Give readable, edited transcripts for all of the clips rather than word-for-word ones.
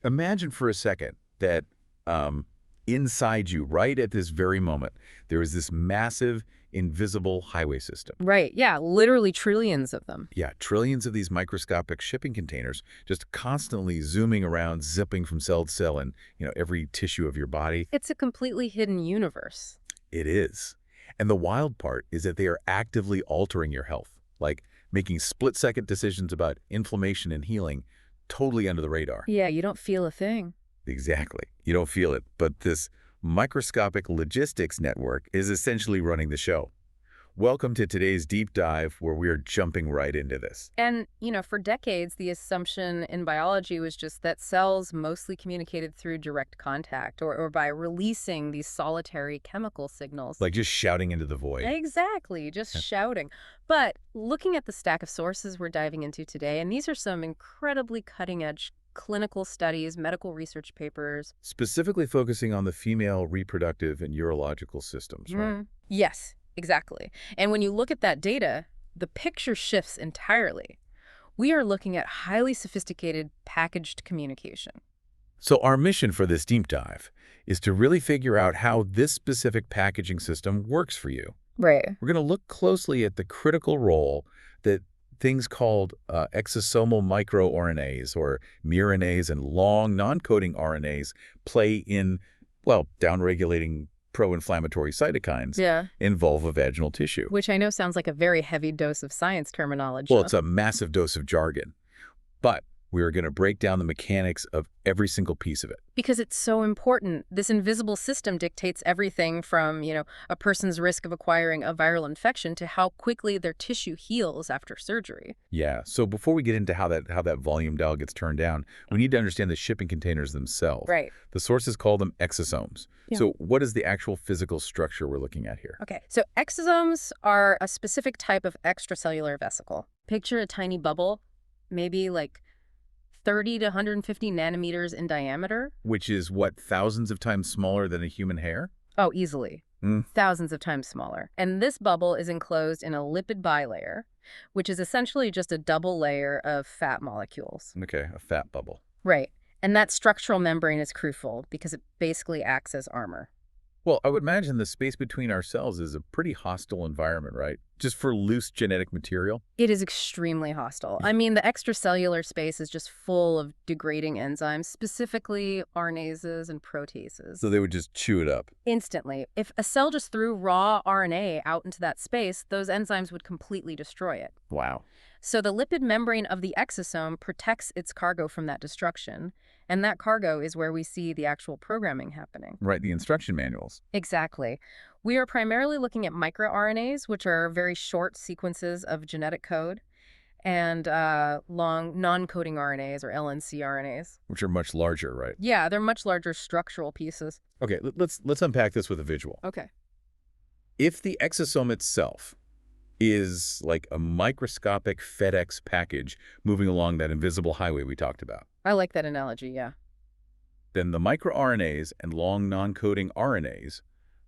Imagine for a second that inside you, right at this very moment, there is this massive, invisible highway system. Right, yeah, literally trillions of them. Yeah, trillions of these microscopic shipping containers just constantly zooming around, zipping from cell to cell in, every tissue of your body. It's a completely hidden universe. It is. And the wild part is that they are actively altering your health, like making split-second decisions about inflammation and healing totally under the radar. Yeah, you don't feel a thing. Exactly. You don't feel it, but this microscopic logistics network is essentially running the show. Welcome to today's deep dive where we are jumping right into this. And, for decades, the assumption in biology was just that cells mostly communicated through direct contact or by releasing these solitary chemical signals. Like just shouting into the void. Exactly, just shouting. But looking at the stack of sources we're diving into today, and these are some incredibly cutting-edge clinical studies, medical research papers. Specifically focusing on the female reproductive and urological systems, right? Yes, exactly. And when you look at that data, the picture shifts entirely. We are looking at highly sophisticated packaged communication. So our mission for this deep dive is to really figure out how this specific packaging system works for you. Right. We're going to look closely at the critical role that things called exosomal microRNAs or miRNAs and long non-coding RNAs play in, downregulating pro-inflammatory cytokines in vulvovaginal tissue. Which I know sounds like a very heavy dose of science terminology. Well, it's a massive dose of jargon. But we are going to break down the mechanics of every single piece of it. Because it's so important. This invisible system dictates everything from, a person's risk of acquiring a viral infection to how quickly their tissue heals after surgery. Yeah, so before we get into how that volume dial gets turned down, we need to understand the shipping containers themselves. Right. The sources call them exosomes. Yeah. So what is the actual physical structure we're looking at here? Okay, so exosomes are a specific type of extracellular vesicle. Picture a tiny bubble, maybe like 30 to 150 nanometers in diameter. Which is, thousands of times smaller than a human hair? Oh, easily. Thousands of times smaller. And this bubble is enclosed in a lipid bilayer, which is essentially just a double layer of fat molecules. Okay, a fat bubble. Right. And that structural membrane is crucial because it basically acts as armor. Well, I would imagine the space between our cells is a pretty hostile environment, right? Just for loose genetic material? It is extremely hostile. I mean, the extracellular space is just full of degrading enzymes, specifically RNases and proteases. So they would just chew it up? Instantly. If a cell just threw raw RNA out into that space, those enzymes would completely destroy it. Wow. So the lipid membrane of the exosome protects its cargo from that destruction, and that cargo is where we see the actual programming happening. Right, the instruction manuals. Exactly. We are primarily looking at microRNAs, which are very short sequences of genetic code, and long non-coding RNAs, or LNC RNAs. Which are much larger, right? Yeah, they're much larger structural pieces. Okay, let's unpack this with a visual. Okay. If the exosome itself is like a microscopic FedEx package moving along that invisible highway we talked about, I like that analogy, yeah. then the microRNAs and long non-coding RNAs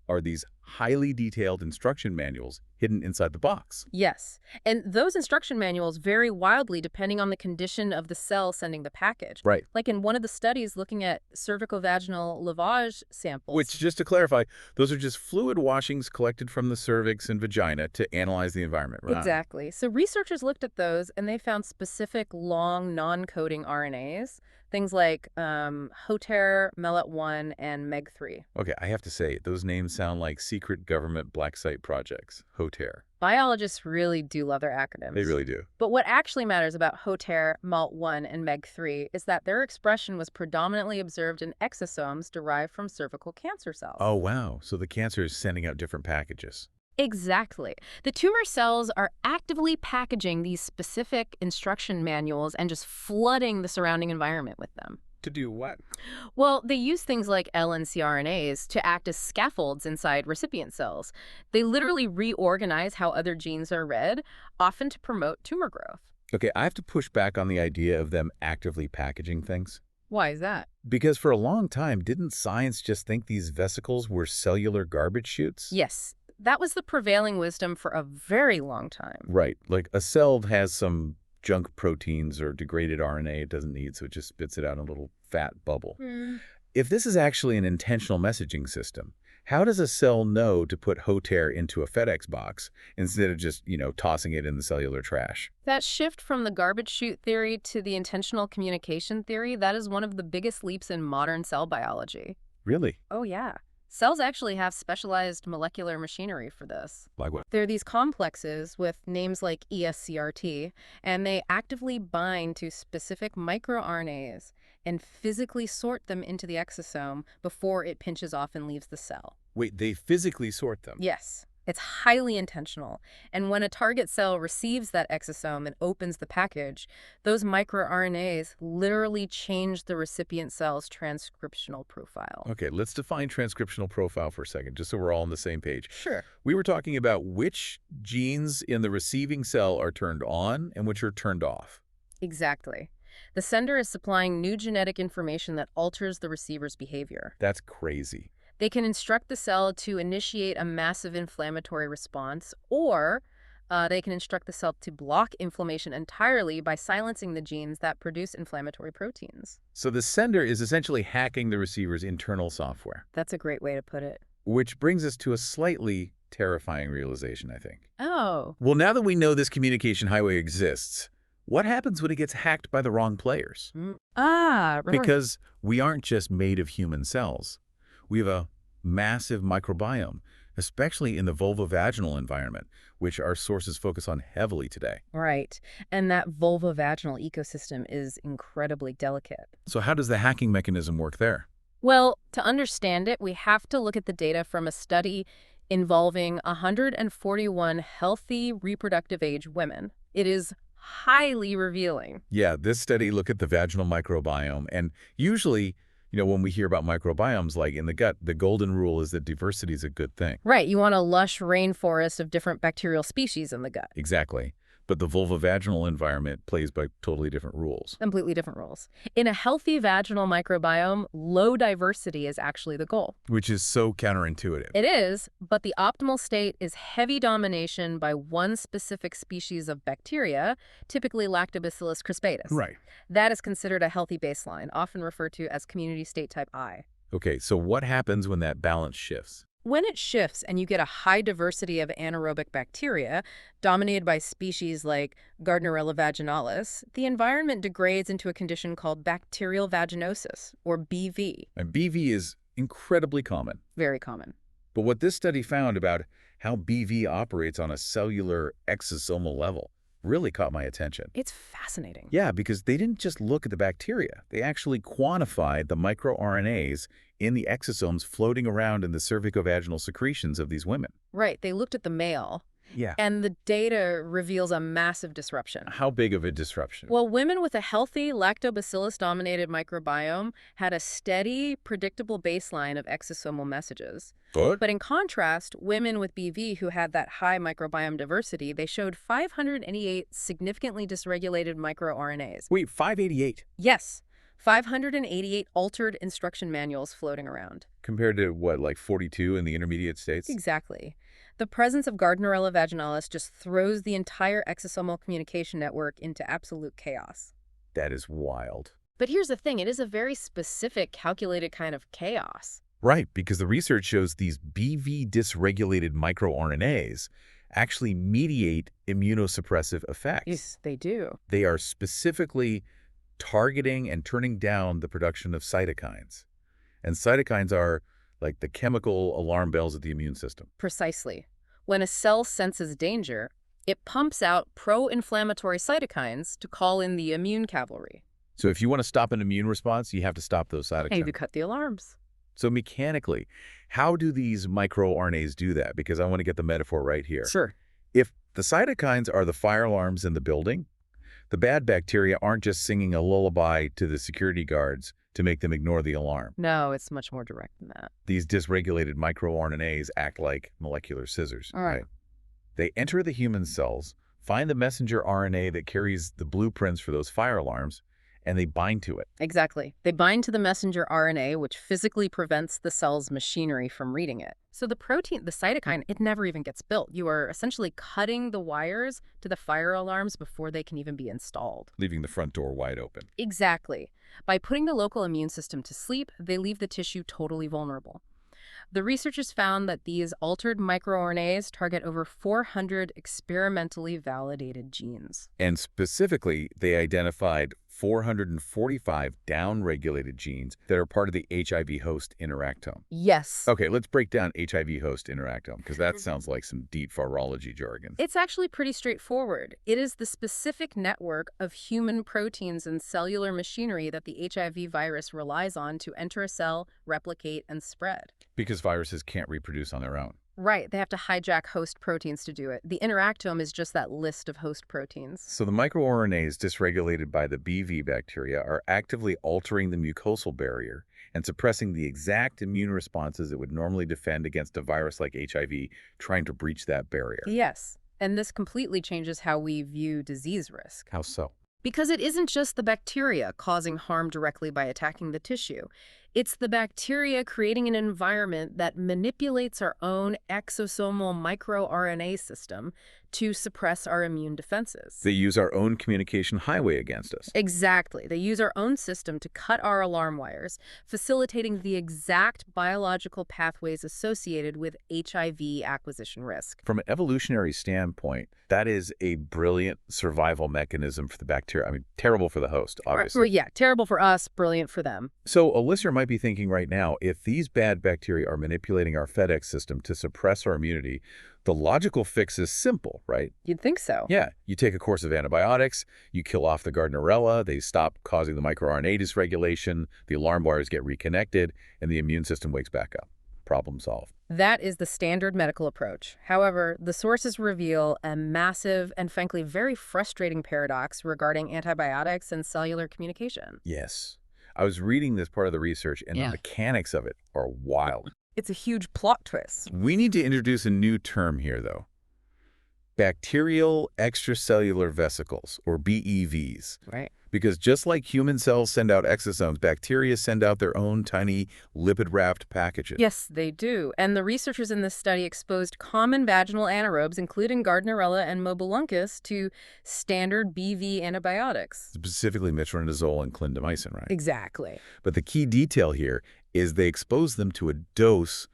are these highly detailed instruction manuals hidden inside the box. Yes, and those instruction manuals vary wildly depending on the condition of the cell sending the package. Right. Like in one of the studies looking at cervicovaginal lavage samples. Which, just to clarify, those are just fluid washings collected from the cervix and vagina to analyze the environment. Right? Exactly. So researchers looked at those and they found specific long non-coding RNAs, things like HOTER, MELAT1, and MEG3. Okay, I have to say, those names sound like secret government black site projects. HOTER. Biologists really do love their acronyms. They really do. But what actually matters about HOTER, MELAT1, and MEG3 is that their expression was predominantly observed in exosomes derived from cervical cancer cells. Oh, wow. So the cancer is sending out different packages. Exactly. The tumor cells are actively packaging these specific instruction manuals and just flooding the surrounding environment with them. To do what? Well, they use things like LNCRNAs to act as scaffolds inside recipient cells. They literally reorganize how other genes are read, often to promote tumor growth. Okay, I have to push back on the idea of them actively packaging things. Why is that? Because for a long time, didn't science just think these vesicles were cellular garbage chutes? Yes, that was the prevailing wisdom for a very long time. Right, like a cell has some junk proteins or degraded RNA it doesn't need, so it just spits it out in a little fat bubble. Hmm. If this is actually an intentional messaging system, how does a cell know to put hotare into a FedEx box instead of just, tossing it in the cellular trash? That shift from the garbage chute theory to the intentional communication theory, that is one of the biggest leaps in modern cell biology. Really? Oh, yeah. Cells actually have specialized molecular machinery for this. Like what? There are these complexes with names like ESCRT, and they actively bind to specific microRNAs and physically sort them into the exosome before it pinches off and leaves the cell. Wait, they physically sort them? Yes, it's highly intentional. And when a target cell receives that exosome and opens the package, those microRNAs literally change the recipient cell's transcriptional profile. Okay, let's define transcriptional profile for a second, just so we're all on the same page. Sure. We were talking about which genes in the receiving cell are turned on and which are turned off. Exactly. The sender is supplying new genetic information that alters the receiver's behavior. That's crazy. They can instruct the cell to initiate a massive inflammatory response, or they can instruct the cell to block inflammation entirely by silencing the genes that produce inflammatory proteins. So the sender is essentially hacking the receiver's internal software, That's a great way to put it. which brings us to a slightly terrifying realization, I think. Oh. Well, now that we know this communication highway exists, what happens when it gets hacked by the wrong players? Right. Because we aren't just made of human cells. We have a massive microbiome, especially in the vulvovaginal environment, which our sources focus on heavily today. Right. And that vulvovaginal ecosystem is incredibly delicate. So how does the hacking mechanism work there? Well, to understand it, we have to look at the data from a study involving 141 healthy reproductive age women. It is highly revealing. Yeah, this study looked at the vaginal microbiome, and usually, when we hear about microbiomes like in the gut, the golden rule is that diversity is a good thing. Right, you want a lush rainforest of different bacterial species in the gut. Exactly. But the vulvovaginal environment plays by totally different rules. Completely different rules. In a healthy vaginal microbiome, low diversity is actually the goal. Which is so counterintuitive. It is, but the optimal state is heavy domination by one specific species of bacteria, typically Lactobacillus crispatus. Right. That is considered a healthy baseline, often referred to as community state type I. Okay, so what happens when that balance shifts? When it shifts and you get a high diversity of anaerobic bacteria, dominated by species like Gardnerella vaginalis, the environment degrades into a condition called bacterial vaginosis, or BV. And BV is incredibly common. Very common. But what this study found about how BV operates on a cellular exosomal level really caught my attention. It's fascinating. Yeah, because they didn't just look at the bacteria. They actually quantified the microRNAs in the exosomes floating around in the cervicovaginal secretions of these women. Right, they looked at the male, Yeah. and the data reveals a massive disruption. How big of a disruption? Well, women with a healthy lactobacillus-dominated microbiome had a steady, predictable baseline of exosomal messages. But in contrast, women with BV who had that high microbiome diversity, they showed 588 significantly dysregulated microRNAs. Wait, 588? Yes, 588 altered instruction manuals floating around. Compared to what, like 42 in the intermediate states? Exactly. The presence of Gardnerella vaginalis just throws the entire exosomal communication network into absolute chaos. That is wild. But here's the thing, it is a very specific, calculated kind of chaos. Right, because the research shows these BV dysregulated microRNAs actually mediate immunosuppressive effects. Yes, they do. They are specifically targeting and turning down the production of cytokines. And cytokines are like the chemical alarm bells of the immune system. Precisely. When a cell senses danger, it pumps out pro-inflammatory cytokines to call in the immune cavalry. So if you want to stop an immune response, you have to stop those cytokines. Hey, you cut the alarms. So mechanically, how do these microRNAs do that? Because I want to get the metaphor right here. Sure. If the cytokines are the fire alarms in the building, the bad bacteria aren't just singing a lullaby to the security guards to make them ignore the alarm. No, it's much more direct than that. These dysregulated microRNAs act like molecular scissors. All right. They enter the human cells, find the messenger RNA that carries the blueprints for those fire alarms, and they bind to it. Exactly. They bind to the messenger RNA, which physically prevents the cell's machinery from reading it. So the protein, the cytokine, it never even gets built. You are essentially cutting the wires to the fire alarms before they can even be installed. Leaving the front door wide open. Exactly. By putting the local immune system to sleep, they leave the tissue totally vulnerable. The researchers found that these altered microRNAs target over 400 experimentally validated genes. And specifically, they identified 445 downregulated genes that are part of the HIV host interactome. Yes. Okay, let's break down HIV host interactome, because that sounds like some deep virology jargon. It's actually pretty straightforward. It is the specific network of human proteins and cellular machinery that the HIV virus relies on to enter a cell, replicate, and spread. Because viruses can't reproduce on their own. Right, they have to hijack host proteins to do it. The interactome is just that list of host proteins. So the microRNAs dysregulated by the BV bacteria are actively altering the mucosal barrier and suppressing the exact immune responses that would normally defend against a virus like HIV trying to breach that barrier. Yes, and this completely changes how we view disease risk. How so? Because it isn't just the bacteria causing harm directly by attacking the tissue. It's the bacteria creating an environment that manipulates our own exosomal microRNA system to suppress our immune defenses. They use our own communication highway against us. Exactly. They use our own system to cut our alarm wires, facilitating the exact biological pathways associated with HIV acquisition risk. From an evolutionary standpoint, that is a brilliant survival mechanism for the bacteria. I mean, terrible for the host, obviously. Yeah, terrible for us, brilliant for them. So a listener might be thinking right now, if these bad bacteria are manipulating our FedEx system to suppress our immunity, the logical fix is simple, right? You'd think so. Yeah, you take a course of antibiotics, you kill off the Gardnerella, they stop causing the microRNA dysregulation, the alarm wires get reconnected, and the immune system wakes back up. Problem solved. That is the standard medical approach. However, the sources reveal a massive and frankly very frustrating paradox regarding antibiotics and cellular communication. Yes. I was reading this part of the research, and the mechanics of it are wild. It's a huge plot twist. We need to introduce a new term here, though. Bacterial extracellular vesicles, or BEVs. Right. Because just like human cells send out exosomes, bacteria send out their own tiny lipid-wrapped packages. Yes, they do. And the researchers in this study exposed common vaginal anaerobes, including Gardnerella and Mobiluncus, to standard BV antibiotics. Specifically metronidazole and clindamycin, right? Exactly. But the key detail here is they expose them to a dose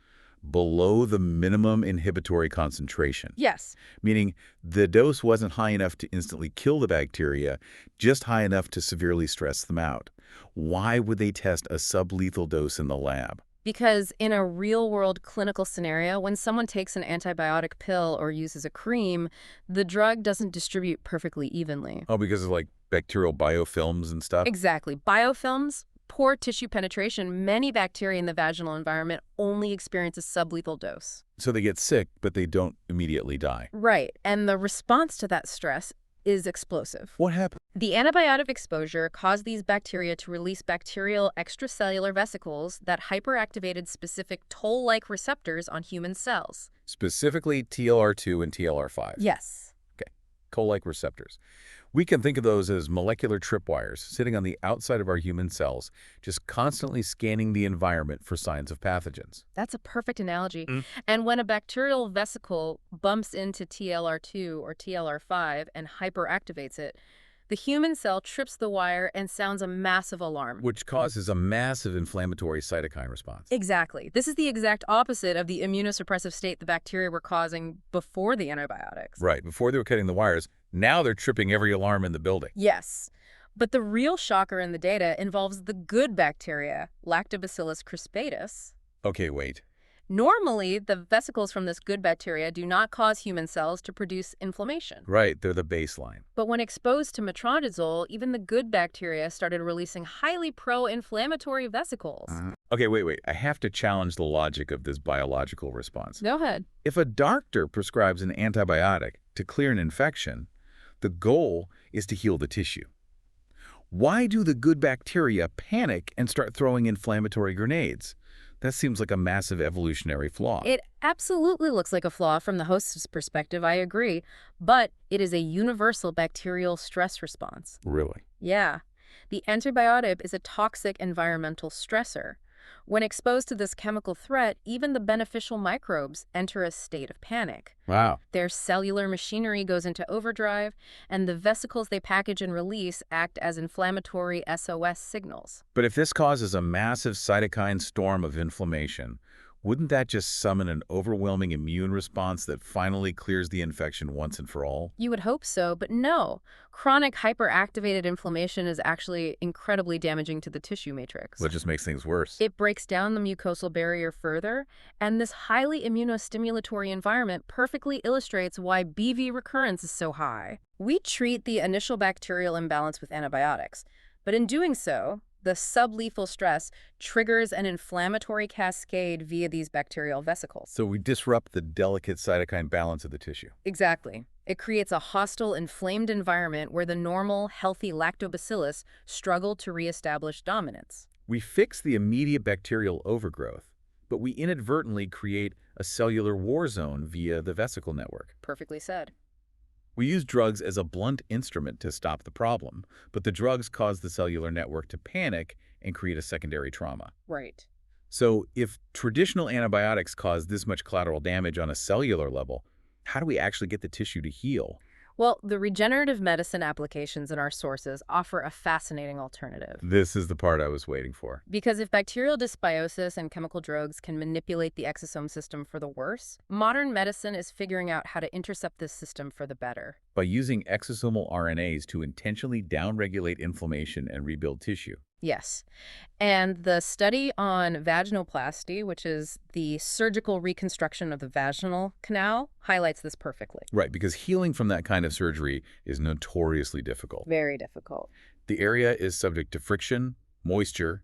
below the minimum inhibitory concentration. Yes. Meaning the dose wasn't high enough to instantly kill the bacteria, just high enough to severely stress them out. Why would they test a sublethal dose in the lab? Because in a real-world clinical scenario, when someone takes an antibiotic pill or uses a cream, the drug doesn't distribute perfectly evenly. Oh, because of like bacterial biofilms and stuff? Exactly. Biofilms, poor tissue penetration, many bacteria in the vaginal environment only experience a sublethal dose. So they get sick, but they don't immediately die. Right. And the response to that stress is explosive. What happened? The antibiotic exposure caused these bacteria to release bacterial extracellular vesicles that hyperactivated specific toll-like receptors on human cells. Specifically TLR2 and TLR5. Yes. Okay, toll-like receptors. We can think of those as molecular tripwires sitting on the outside of our human cells, just constantly scanning the environment for signs of pathogens. That's a perfect analogy. And when a bacterial vesicle bumps into TLR2 or TLR5 and hyperactivates it, the human cell trips the wire and sounds a massive alarm. Which causes a massive inflammatory cytokine response. Exactly. This is the exact opposite of the immunosuppressive state the bacteria were causing before the antibiotics. Right, before they were cutting the wires, now they're tripping every alarm in the building. Yes. But the real shocker in the data involves the good bacteria, Lactobacillus crispatus. Okay, wait. Normally, the vesicles from this good bacteria do not cause human cells to produce inflammation. Right, they're the baseline. But when exposed to metronidazole, even the good bacteria started releasing highly pro-inflammatory vesicles. Okay, wait. I have to challenge the logic of this biological response. Go ahead. If a doctor prescribes an antibiotic to clear an infection, the goal is to heal the tissue. Why do the good bacteria panic and start throwing inflammatory grenades? That seems like a massive evolutionary flaw. It absolutely looks like a flaw from the host's perspective, I agree. But it is a universal bacterial stress response. Really? Yeah. The antibiotic is a toxic environmental stressor. When exposed to this chemical threat, even the beneficial microbes enter a state of panic. Wow. Their cellular machinery goes into overdrive, and the vesicles they package and release act as inflammatory SOS signals. But if this causes a massive cytokine storm of inflammation, wouldn't that just summon an overwhelming immune response that finally clears the infection once and for all? You would hope so, but no. Chronic hyperactivated inflammation is actually incredibly damaging to the tissue matrix. That just makes things worse. It breaks down the mucosal barrier further, and this highly immunostimulatory environment perfectly illustrates why BV recurrence is so high. We treat the initial bacterial imbalance with antibiotics, but in doing so, the sublethal stress triggers an inflammatory cascade via these bacterial vesicles. So we disrupt the delicate cytokine balance of the tissue. Exactly. It creates a hostile, inflamed environment where the normal, healthy lactobacillus struggle to reestablish dominance. We fix the immediate bacterial overgrowth, but we inadvertently create a cellular war zone via the vesicle network. Perfectly said. We use drugs as a blunt instrument to stop the problem, but the drugs cause the cellular network to panic and create a secondary trauma. Right. So if traditional antibiotics cause this much collateral damage on a cellular level, how do we actually get the tissue to heal? Well, the regenerative medicine applications in our sources offer a fascinating alternative. This is the part I was waiting for. Because if bacterial dysbiosis and chemical drugs can manipulate the exosome system for the worse, modern medicine is figuring out how to intercept this system for the better. By using exosomal RNAs to intentionally downregulate inflammation and rebuild tissue. Yes. And the study on vaginoplasty, which is the surgical reconstruction of the vaginal canal, highlights this perfectly. Right, because healing from that kind of surgery is notoriously difficult. Very difficult. The area is subject to friction, moisture,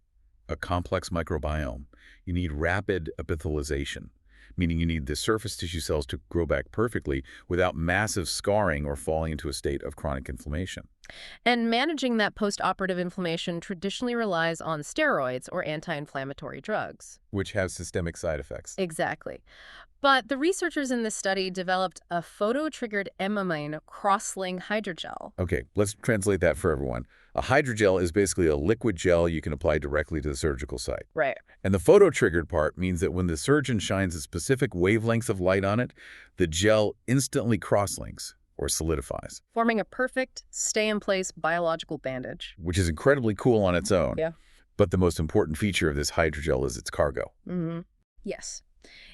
a complex microbiome. You need rapid epithelialization, meaning you need the surface tissue cells to grow back perfectly without massive scarring or falling into a state of chronic inflammation. And managing that post-operative inflammation traditionally relies on steroids or anti-inflammatory drugs. Which have systemic side effects. Exactly. But the researchers in this study developed a photo-triggered amamine cross-link hydrogel. Okay, let's translate that for everyone. A hydrogel is basically a liquid gel you can apply directly to the surgical site. Right. And the photo-triggered part means that when the surgeon shines a specific wavelengths of light on it, the gel instantly cross-links or solidifies. Forming a perfect, stay-in-place biological bandage. Which is incredibly cool on its own. Yeah. But the most important feature of this hydrogel is its cargo. Yes.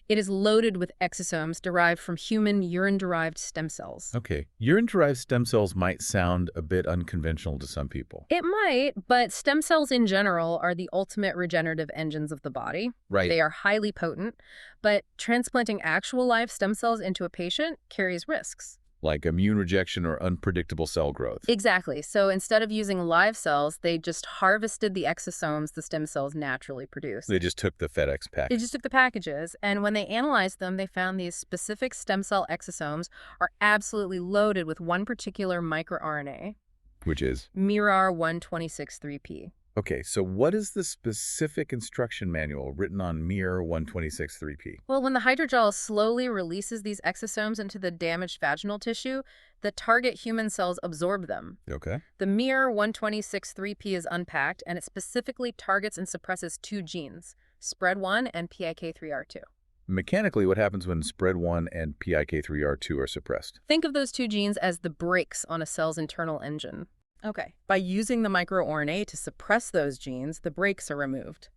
It is loaded with exosomes derived from human urine-derived stem cells. Okay, urine-derived stem cells might sound a bit unconventional to some people. It might, but stem cells in general are the ultimate regenerative engines of the body. Right. They are highly potent, but transplanting actual live stem cells into a patient carries risks. Like immune rejection or unpredictable cell growth. Exactly. So instead of using live cells, they just harvested the exosomes the stem cells naturally produce. They just took the FedEx package. They just took the packages, and when they analyzed them, they found these specific stem cell exosomes are absolutely loaded with one particular microRNA. Which is? miR-126-3P. Okay, so what is the specific instruction manual written on miR-126-3P? Well, when the hydrogel slowly releases these exosomes into the damaged vaginal tissue, the target human cells absorb them. Okay. The miR-126-3P is unpacked, and it specifically targets and suppresses two genes, SPRED1 and PIK3R2. Mechanically, what happens when SPRED1 and PIK3R2 are suppressed? Think of those two genes as the brakes on a cell's internal engine. Okay. By using the microRNA to suppress those genes, the brakes are removed.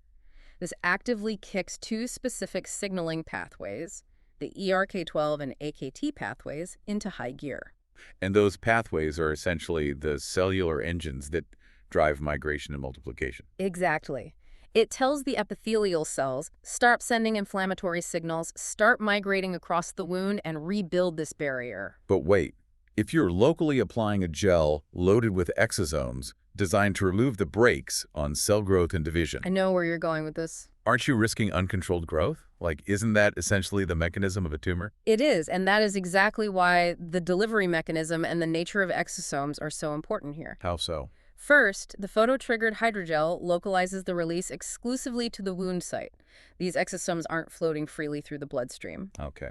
This actively kicks two specific signaling pathways, the ERK12 and AKT pathways, into high gear. And those pathways are essentially the cellular engines that drive migration and multiplication. Exactly. It tells the epithelial cells, start sending inflammatory signals, start migrating across the wound, and rebuild this barrier. But wait. If you're locally applying a gel loaded with exosomes designed to remove the brakes on cell growth and division, I know where you're going with this. aren't you risking uncontrolled growth? Like, isn't that essentially the mechanism of a tumor? It is, and that is exactly why the delivery mechanism and the nature of exosomes are so important here. How so? First, the photo-triggered hydrogel localizes the release exclusively to the wound site. These exosomes aren't floating freely through the bloodstream. Okay.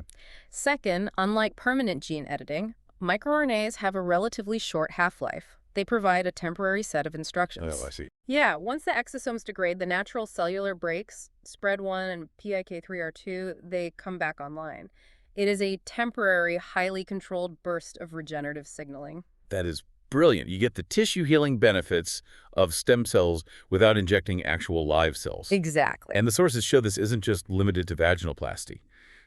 Second, unlike permanent gene editing, microRNAs have a relatively short half-life, They provide a temporary set of Oh, I instructions. see. Yeah, once the exosomes degrade, the natural cellular breaks, spread 1 and PIK3R2, they come back online. It is a temporary, highly controlled burst of regenerative signaling. That is brilliant. You get the tissue healing benefits of stem cells without injecting actual live cells. Exactly. And the sources show this isn't just limited to vaginoplasty.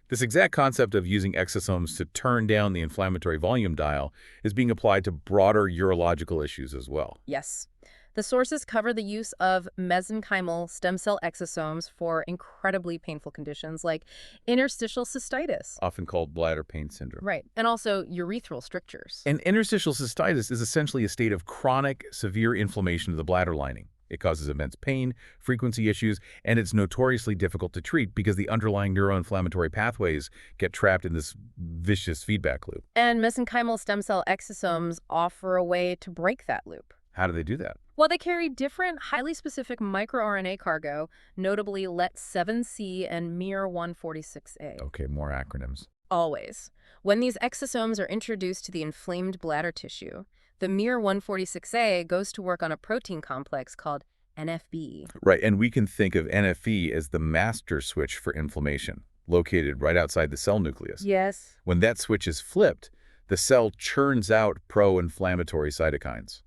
This exact concept of using exosomes to turn down the inflammatory volume dial is being applied to broader urological issues as well, Yes. The sources cover the use of mesenchymal stem cell exosomes for incredibly painful conditions like interstitial cystitis. often called bladder pain syndrome. Right. And also urethral strictures. And interstitial cystitis is essentially a state of chronic, severe inflammation of the bladder lining. It causes immense pain, frequency issues, and it's notoriously difficult to treat because the underlying neuroinflammatory pathways get trapped in this vicious feedback loop. And mesenchymal stem cell exosomes offer a way to break that loop. How do they do that? Well, they carry different, highly specific microRNA cargo, notably LET7C and miR146A. Okay, more acronyms. Always. When these exosomes are introduced to the inflamed bladder tissue, the miR146A goes to work on a protein complex called NFB. Right, and we can think of NFE as the master switch for inflammation, located right outside the cell nucleus. Yes. When that switch is flipped, the cell churns out pro-inflammatory cytokines.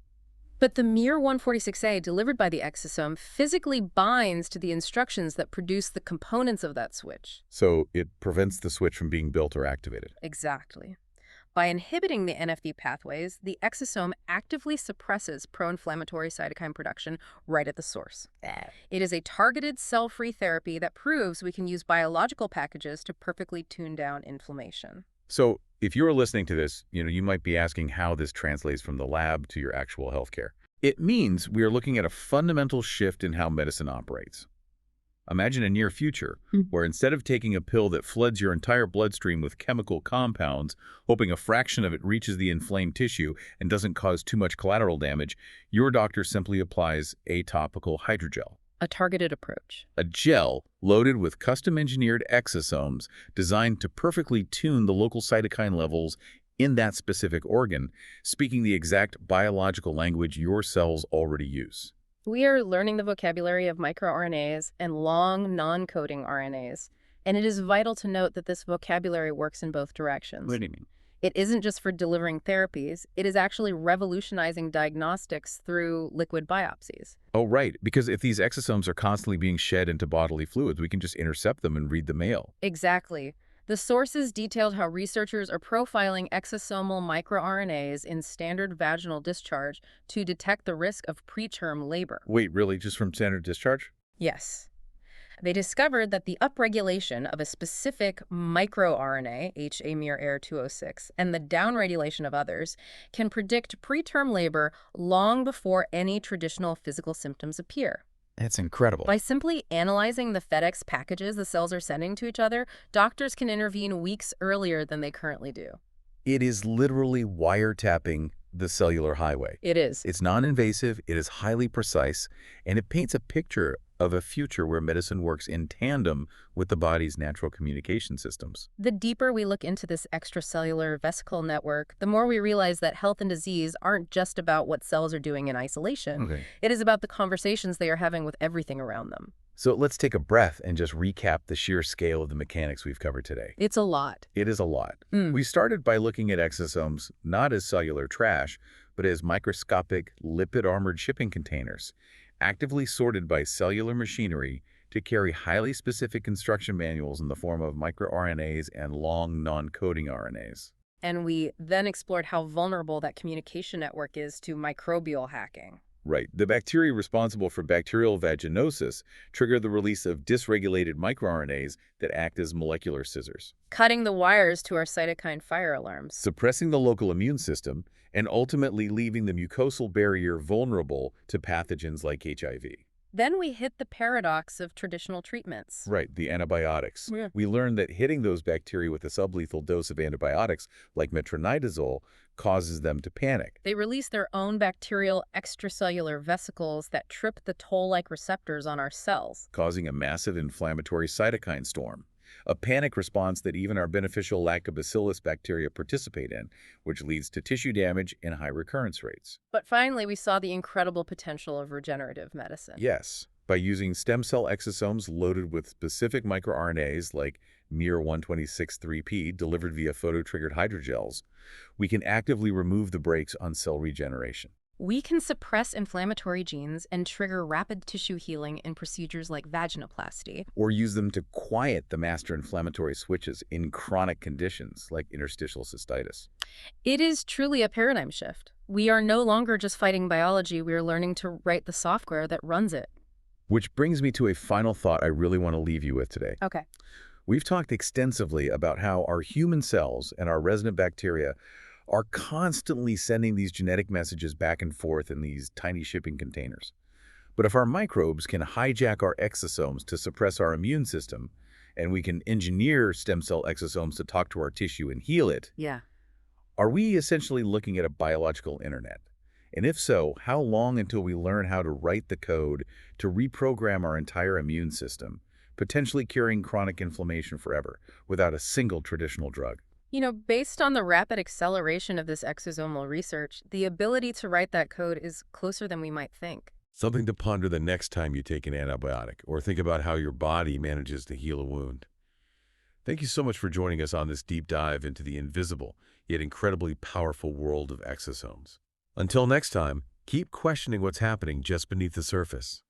But the miR146A delivered by the exosome physically binds to the instructions that produce the components of that switch. So it prevents the switch from being built or activated. Exactly. By inhibiting the NFB pathways, the exosome actively suppresses pro-inflammatory cytokine production right at the source. It is a targeted cell-free therapy that proves we can use biological packages to perfectly tune down inflammation. So if you're listening to this, you might be asking how this translates from the lab to your actual healthcare. It means we are looking at a fundamental shift in how medicine operates. Imagine a near future where instead of taking a pill that floods your entire bloodstream with chemical compounds, hoping a fraction of it reaches the inflamed tissue and doesn't cause too much collateral damage, your doctor simply applies a topical hydrogel. A targeted approach. A gel loaded with custom-engineered exosomes designed to perfectly tune the local cytokine levels in that specific organ, speaking the exact biological language your cells already use. We are learning the vocabulary of microRNAs and long non-coding RNAs, and it is vital to note that this vocabulary works in both directions. What do you mean? It isn't just for delivering therapies, it is actually revolutionizing diagnostics through liquid biopsies. Oh, right, because if these exosomes are constantly being shed into bodily fluids, we can just intercept them and read the mail. Exactly. The sources detailed how researchers are profiling exosomal microRNAs in standard vaginal discharge to detect the risk of preterm labor. Wait, really? Just from standard discharge? Yes. They discovered that the upregulation of a specific microRNA, HA-miR-206, and the downregulation of others can predict preterm labor long before any traditional physical symptoms appear. That's incredible. By simply analyzing the FedEx packages the cells are sending to each other, doctors can intervene weeks earlier than they currently do. It is literally wiretapping the cellular highway. It is. It's non-invasive, it is highly precise, and it paints a picture of a future where medicine works in tandem with the body's natural communication systems. The deeper we look into this extracellular vesicle network, the more we realize that health and disease aren't just about what cells are doing in isolation. Okay. It is about the conversations they are having with everything around them. So let's take a breath and just recap the sheer scale of the mechanics we've covered today. It's a lot. It is a lot. We started by looking at exosomes not as cellular trash, but as microscopic lipid-armored shipping containers, actively sorted by cellular machinery to carry highly specific instruction manuals in the form of microRNAs and long non-coding RNAs. And we then explored how vulnerable that communication network is to microbial hacking. Right. The bacteria responsible for bacterial vaginosis trigger the release of dysregulated microRNAs that act as molecular scissors, Cutting the wires to our cytokine fire alarms. suppressing the local immune system and ultimately leaving the mucosal barrier vulnerable to pathogens like HIV. Then we hit the paradox of traditional treatments. Right, the antibiotics. Yeah. We learned that hitting those bacteria with a sublethal dose of antibiotics like metronidazole causes them to panic. They release their own bacterial extracellular vesicles that trip the toll-like receptors on our cells. Causing a massive inflammatory cytokine storm. A panic response that even our beneficial lactobacillus bacteria participate in, which leads to tissue damage and high recurrence rates. But finally, we saw the incredible potential of regenerative medicine. Yes, by using stem cell exosomes loaded with specific microRNAs like miR-126-3P delivered via photo-triggered hydrogels, we can actively remove the brakes on cell regeneration. We can suppress inflammatory genes and trigger rapid tissue healing in procedures like vaginoplasty. Or use them to quiet the master inflammatory switches in chronic conditions like interstitial cystitis. It is truly a paradigm shift. We are no longer just fighting biology, we are learning to write the software that runs it. Which brings me to a final thought I really want to leave you with today. Okay. We've talked extensively about how our human cells and our resident bacteria are constantly sending these genetic messages back and forth in these tiny shipping containers. But if our microbes can hijack our exosomes to suppress our immune system, and we can engineer stem cell exosomes to talk to our tissue and heal it, Yeah. are we essentially looking at a biological internet? And if so, how long until we learn how to write the code to reprogram our entire immune system, potentially curing chronic inflammation forever without a single traditional drug? Based on the rapid acceleration of this exosomal research, the ability to write that code is closer than we might think. Something to ponder the next time you take an antibiotic or think about how your body manages to heal a wound. Thank you so much for joining us on this deep dive into the invisible, yet incredibly powerful world of exosomes. Until next time, keep questioning what's happening just beneath the surface.